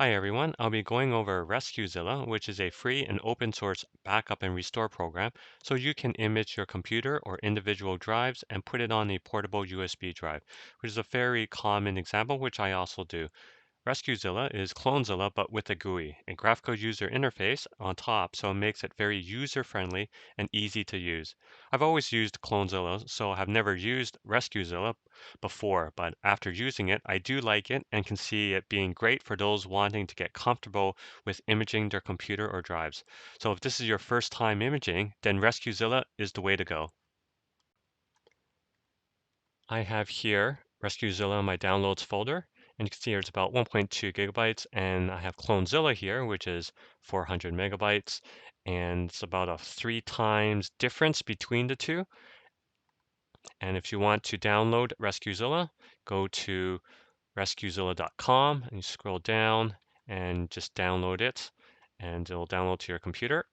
Hi everyone, I'll be going over Rescuezilla, which is a free and open source backup and restore program so you can image your computer or individual drives and put it on a portable USB drive, which is a very common example, which I also do. Rescuezilla is Clonezilla but with a GUI, a graphical user interface on top, so it makes it very user-friendly and easy to use. I've always used Clonezilla, so I have never used Rescuezilla before, but after using it, I do like it and can see it being great for those wanting to get comfortable with imaging their computer or drives. So if this is your first time imaging, then Rescuezilla is the way to go. I have here Rescuezilla in my downloads folder, and you can see here it's about 1.2 gigabytes, and I have Clonezilla here, which is 400 megabytes, and it's about a 3 times difference between the two. And if you want to download Rescuezilla, go to rescuezilla.com and you scroll down and just download it, and it'll download to your computer.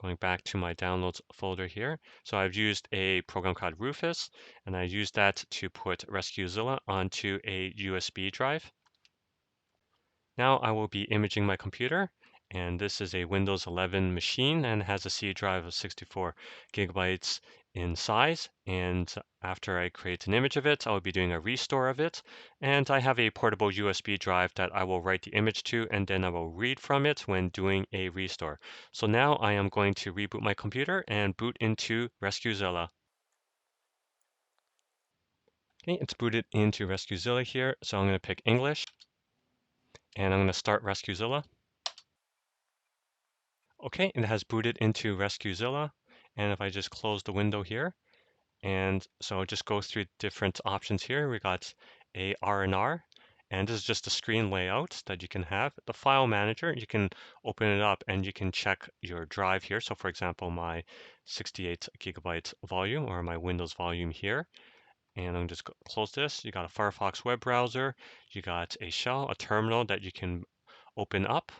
Going back to my downloads folder here. So I've used a program called Rufus, and I used that to put Rescuezilla onto a USB drive. Now I will be imaging my computer, and this is a Windows 11 machine and has a C drive of 64 gigabytes in size. And after I create an image of it, I'll be doing a restore of it. And I have a portable USB drive that I will write the image to, and then I will read from it when doing a restore. So now I am going to reboot my computer and boot into Rescuezilla. Okay, it's booted into Rescuezilla here. So I'm going to pick English, and I'm going to start Rescuezilla. Okay, it has booted into Rescuezilla. And if I just close the window here, and so it just goes through different options here. We got a R&R, and this is just a screen layout that you can have. The file manager, you can open it up and you can check your drive here. So for example, my 68 gigabyte volume or my Windows volume here. And I'm just close this. You got a Firefox web browser. You got a shell, a terminal that you can open up.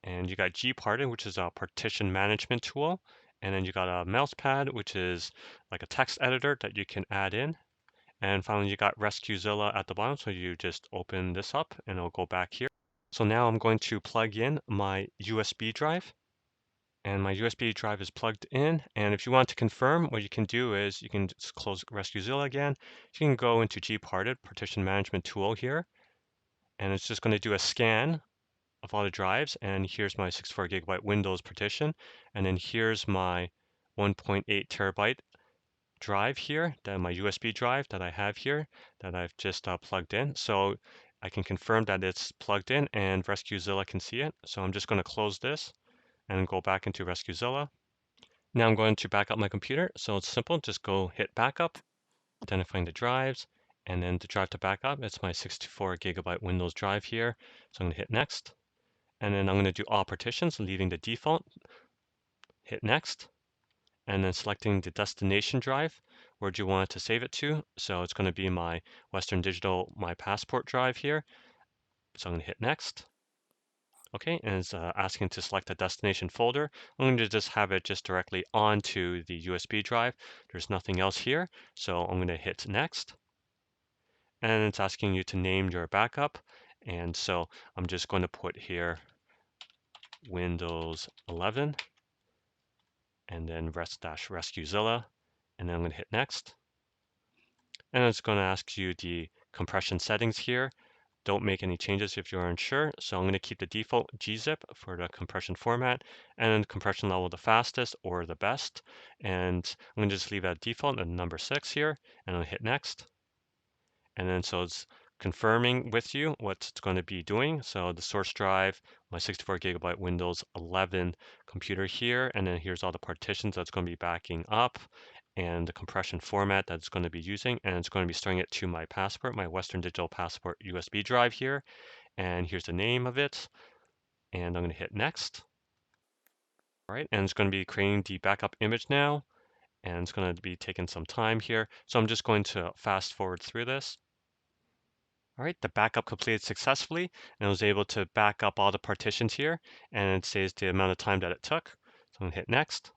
And you got gparted, which is a partition management tool. And then you got a mouse pad, which is like a text editor that you can add in. And finally, you got Rescuezilla at the bottom. So you just open this up and it'll go back here. So now I'm going to plug in my USB drive. And my USB drive is plugged in. And if you want to confirm, what you can do is you can just close Rescuezilla again. You can go into gparted, partition management tool here. And it's just going to do a scan of all the drives, and here's my 64 gigabyte Windows partition, and then here's my 1.8 terabyte drive here, that my USB drive that I have here that I've just plugged in. So I can confirm that it's plugged in and Rescuezilla can see it. So I'm just going to close this and go back into Rescuezilla. Now I'm going to back up my computer. So it's simple, just go hit backup, identifying the drives, and then the drive to backup, it's my 64 gigabyte Windows drive here. So I'm going to hit next. And then I'm going to do all partitions, leaving the default, hit next, and then selecting the destination drive. Where do you want to save it to? So it's going to be my Western Digital, my passport drive here. So I'm going to hit next. Okay, and it's asking to select a destination folder. I'm going to just have it just directly onto the USB drive. There's nothing else here, so I'm going to hit next. And it's asking you to name your backup. And so I'm just going to put here Windows 11. And then Rescuezilla, and then I'm going to hit next. And it's going to ask you the compression settings here. Don't make any changes if you're unsure. So I'm going to keep the default gzip for the compression format, and then compression level the fastest or the best. And I'm going to just leave that default at number 6 here, and I'll hit next. And then so it's confirming with you what it's going to be doing. So the source drive, my 64 gigabyte Windows 11 computer here, and then here's all the partitions that's going to be backing up and the compression format that's going to be using, and it's going to be storing it to my passport, my Western Digital Passport USB drive here. And here's the name of it. And I'm going to hit next. All right, and it's going to be creating the backup image now, and it's going to be taking some time here. So I'm just going to fast forward through this. All right, the backup completed successfully, and I was able to back up all the partitions here, and it says the amount of time that it took. So I'm going to hit next,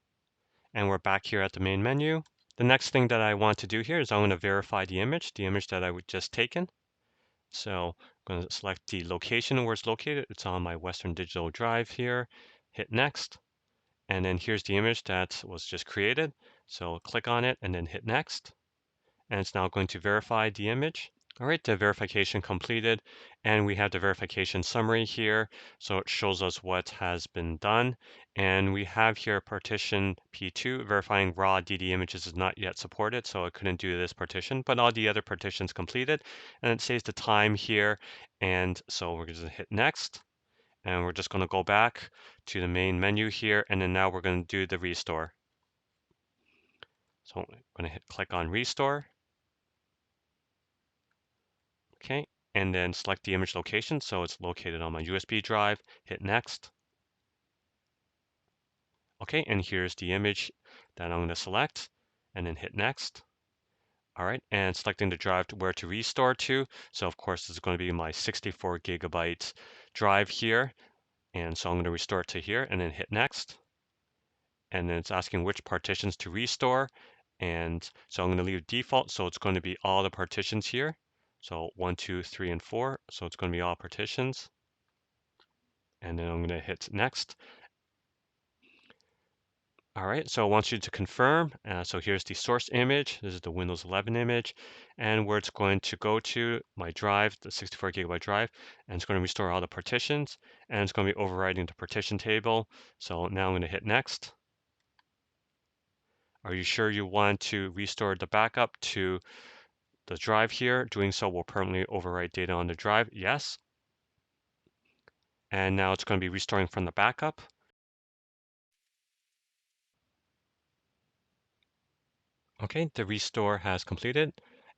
and we're back here at the main menu. The next thing that I want to do here is I'm going to verify the image that I would just taken. So I'm going to select the location where it's located. It's on my Western Digital Drive here. Hit next. And then here's the image that was just created. So click on it and then hit next. And it's now going to verify the image. All right, the verification completed, and we have the verification summary here. So it shows us what has been done. And we have here partition P2, verifying raw DD images is not yet supported, so it couldn't do this partition, but all the other partitions completed. And it saves the time here. And so we're going to hit next. And we're just going to go back to the main menu here, and then now we're going to do the restore. So I'm going to click on restore. Okay, and then select the image location. So it's located on my USB drive, hit next. Okay, and here's the image that I'm going to select and then hit next. All right, and selecting the drive to where to restore to. So of course, this is going to be my 64 gigabyte drive here. And so I'm going to restore it to here and then hit next. And then it's asking which partitions to restore. And so I'm going to leave default. So it's going to be all the partitions here. So 1, 2, 3, and 4. So it's going to be all partitions. And then I'm going to hit next. All right, so it wants you to confirm. So here's the source image. This is the Windows 11 image, and where it's going to go to my drive, the 64 gigabyte drive, and it's going to restore all the partitions, and it's going to be overriding the partition table. So now I'm going to hit next. Are you sure you want to restore the backup to the drive here? Doing so will permanently overwrite data on the drive. Yes. And now it's going to be restoring from the backup. Okay, the restore has completed,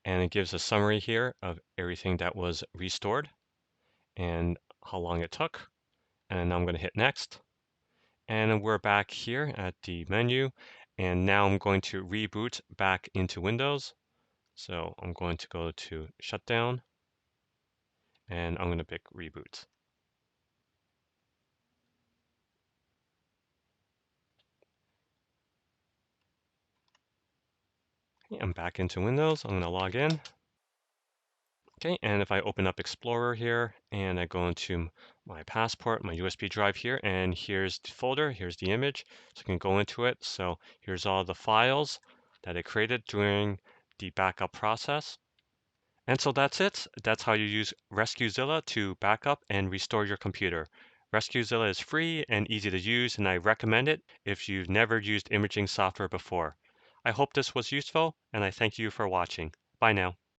and it gives a summary here of everything that was restored and how long it took. And now I'm going to hit next. And we're back here at the menu. And now I'm going to reboot back into Windows. So I'm going to go to Shutdown, and I'm going to pick Reboot. Okay, I'm back into Windows. I'm going to log in. Okay, and if I open up Explorer here and I go into my passport, my USB drive here, and here's the folder, here's the image, so I can go into it. So here's all the files that I created during the backup process. And so that's it. That's how you use Rescuezilla to backup and restore your computer. Rescuezilla is free and easy to use, and I recommend it if you've never used imaging software before. I hope this was useful, and I thank you for watching. Bye now.